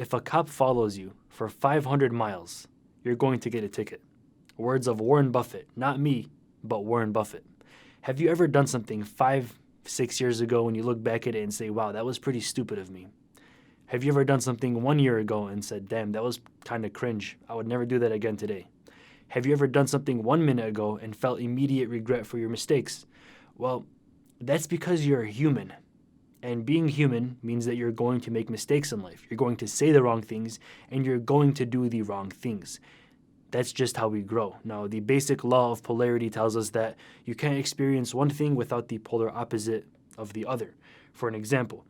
If a cop follows you for 500 miles, you're going to get a ticket. Words of Warren Buffett, not me, but Warren Buffett. Have you ever done something 5-6 years ago and you look back at it and say, wow, that was pretty stupid of me? Have you ever done something 1 year ago and said, damn, that was kind of cringe. I would never do that again today? Have you ever done something 1 minute ago and felt immediate regret for your mistakes? Well, that's because you're a human. And being human means that you're going to make mistakes in life. You're going to say the wrong things and you're going to do the wrong things. That's just how we grow. Now, the basic law of polarity tells us that you can't experience one thing without the polar opposite of the other. For an example,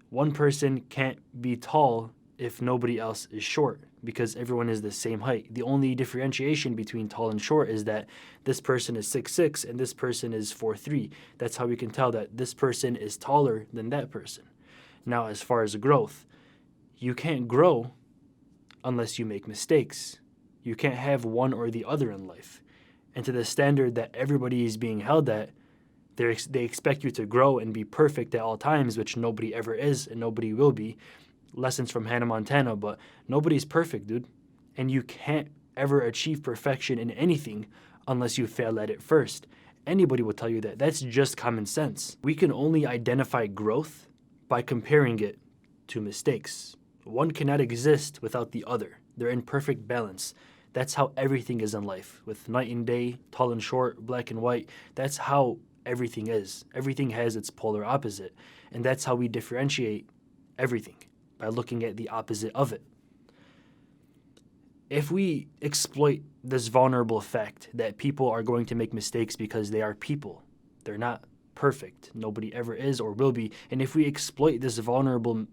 one person can't be tall if nobody else is short because everyone is the same height. The only differentiation between tall and short is that this person is 6'6" and this person is 4'3". That's how we can tell that this person is taller than that person. Now, as far as growth, you can't grow unless you make mistakes. You can't have one or the other in life. And to the standard that everybody is being held at, they expect you to grow and be perfect at all times, which nobody ever is and nobody will be. Lessons from Hannah Montana, but nobody's perfect, dude. And you can't ever achieve perfection in anything unless you fail at it first. Anybody will tell you that. That's just common sense. We can only identify growth by comparing it to mistakes. One cannot exist without the other. They're in perfect balance. That's how everything is in life, with night and day, tall and short, black and white. That's how everything is. Everything has its polar opposite. And that's how we differentiate everything, by looking at the opposite of it. If we exploit this vulnerable fact that people are going to make mistakes because they are people, they're not perfect. Nobody ever is or will be. And if we exploit this vulnerable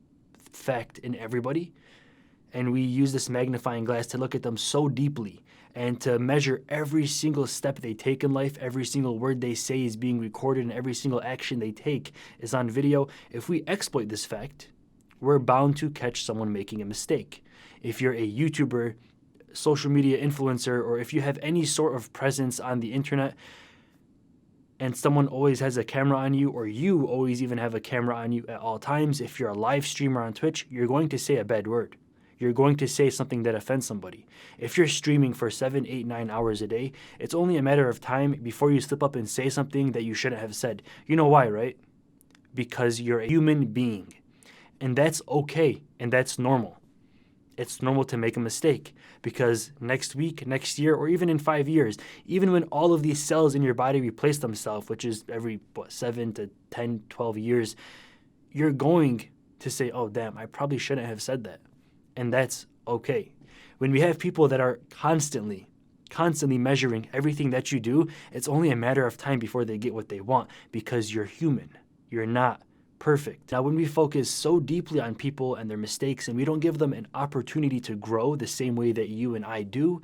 fact in everybody, and we use this magnifying glass to look at them so deeply and to measure every single step they take in life, every single word they say is being recorded, and every single action they take is on video, if we exploit this fact, we're bound to catch someone making a mistake. If you're a YouTuber, social media influencer, or if you have any sort of presence on the internet and someone always has a camera on you, or you always even have a camera on you at all times, if you're a live streamer on Twitch, you're going to say a bad word. You're going to say something that offends somebody. If you're streaming for 7, 8, 9 hours a day, it's only a matter of time before you slip up and say something that you shouldn't have said. You know why, right? Because you're a human being. And that's okay, and that's normal. It's normal to make a mistake because next week, next year, or even in 5 years, even when all of these cells in your body replace themselves, which is every 7 to 10, 12 years, you're going to say, oh, damn, I probably shouldn't have said that. And that's okay. When we have people that are constantly measuring everything that you do, it's only a matter of time before they get what they want because you're human. You're not perfect. Now, when we focus so deeply on people and their mistakes and we don't give them an opportunity to grow the same way that you and I do,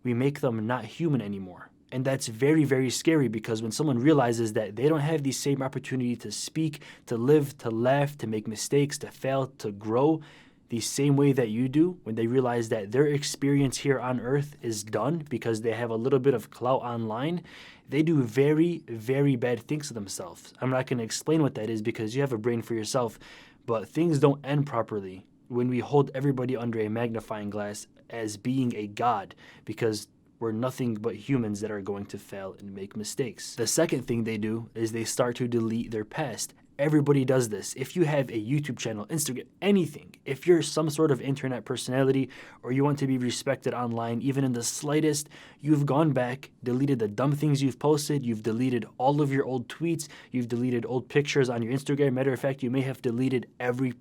we make them not human anymore. And that's very, very scary because when someone realizes that they don't have the same opportunity to speak, to live, to laugh, to make mistakes, to fail, to grow the same way that you do, when they realize that their experience here on earth is done because they have a little bit of clout online, they do very, very bad things to themselves. I'm not going to explain what that is because you have a brain for yourself, but things don't end properly when we hold everybody under a magnifying glass as being a god because we're nothing but humans that are going to fail and make mistakes. The second thing they do is they start to delete their past. Everybody does this. If you have a YouTube channel, Instagram, anything, if you're some sort of internet personality or you want to be respected online, even in the slightest, you've gone back, deleted the dumb things you've posted, you've deleted all of your old tweets, you've deleted old pictures on your Instagram. Matter of fact, you may have deleted every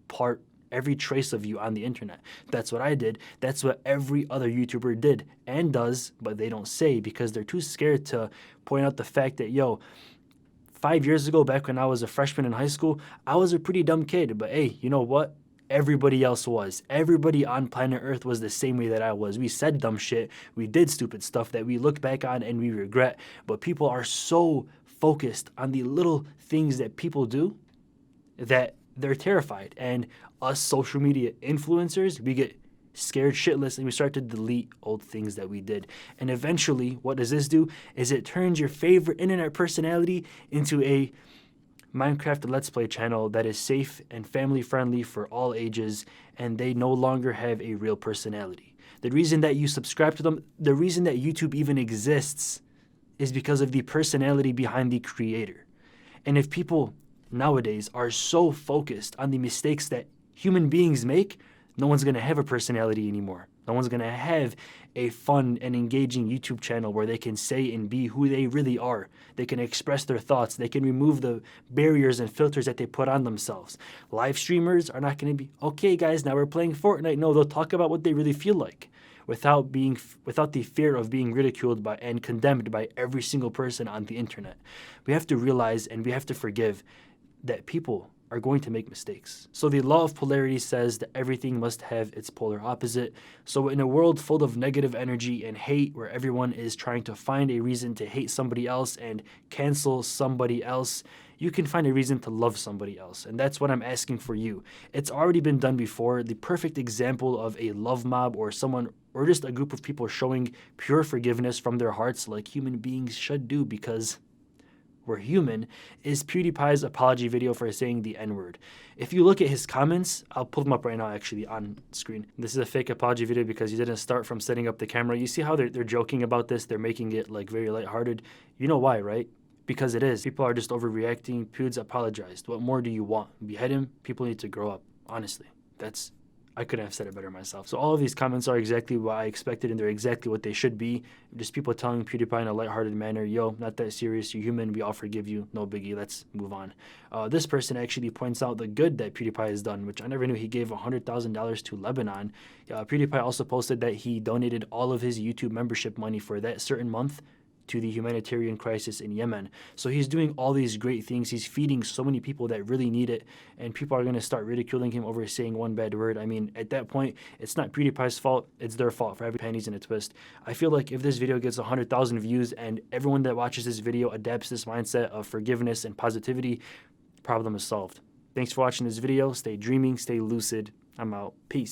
trace of you on the internet. That's what I did. That's what every other YouTuber did and does, but they don't say because they're too scared to point out the fact that, 5 years ago, back when I was a freshman in high school, I was a pretty dumb kid. But hey, you know what? Everybody else was. Everybody on planet Earth was the same way that I was. We said dumb shit. We did stupid stuff that we look back on and we regret. But people are so focused on the little things that people do that they're terrified. And us social media influencers, we get scared shitless and we start to delete old things that we did. And eventually, what does this do? Is it turns your favorite internet personality into a Minecraft Let's Play channel that is safe and family friendly for all ages, and they no longer have a real personality. The reason that you subscribe to them, the reason that YouTube even exists, is because of the personality behind the creator. And if people nowadays are so focused on the mistakes that human beings make, no one's going to have a personality anymore. No one's going to have a fun and engaging YouTube channel where they can say and be who they really are. They can express their thoughts. They can remove the barriers and filters that they put on themselves. Live streamers are not going to be, okay guys, now we're playing Fortnite. No, they'll talk about what they really feel like without the fear of being ridiculed by and condemned by every single person on the internet. We have to realize and we have to forgive that people are going to make mistakes. So the law of polarity says that everything must have its polar opposite. So in a world full of negative energy and hate, where everyone is trying to find a reason to hate somebody else and cancel somebody else, you can find a reason to love somebody else. And that's what I'm asking for you. It's already been done before. The perfect example of a love mob or someone or just a group of people showing pure forgiveness from their hearts like human beings should do, because we're human, is PewDiePie's apology video for saying the N-word. If you look at his comments, I'll pull them up right now actually on screen. This is a fake apology video because he didn't start from setting up the camera. You see how they're joking about this? They're making it like very lighthearted. You know why, right? Because it is. People are just overreacting. Pewds apologized. What more do you want? Behead him? People need to grow up. Honestly, I couldn't have said it better myself. So all of these comments are exactly what I expected, and they're exactly what they should be. Just people telling PewDiePie in a lighthearted manner, yo, not that serious, you're human, we all forgive you, no biggie, let's move on. This person actually points out the good that PewDiePie has done, which I never knew. He gave $100,000 to Lebanon. PewDiePie also posted that he donated all of his YouTube membership money for that certain month to the humanitarian crisis in Yemen. So he's doing all these great things. He's feeding so many people that really need it, and people are going to start ridiculing him over saying one bad word. I mean, at that point, it's not PewDiePie's fault. It's their fault for every pennies in a twist. I feel like if this video gets 100,000 views and everyone that watches this video adapts this mindset of forgiveness and positivity, problem is solved. Thanks for watching this video. Stay dreaming, stay lucid. I'm out. Peace.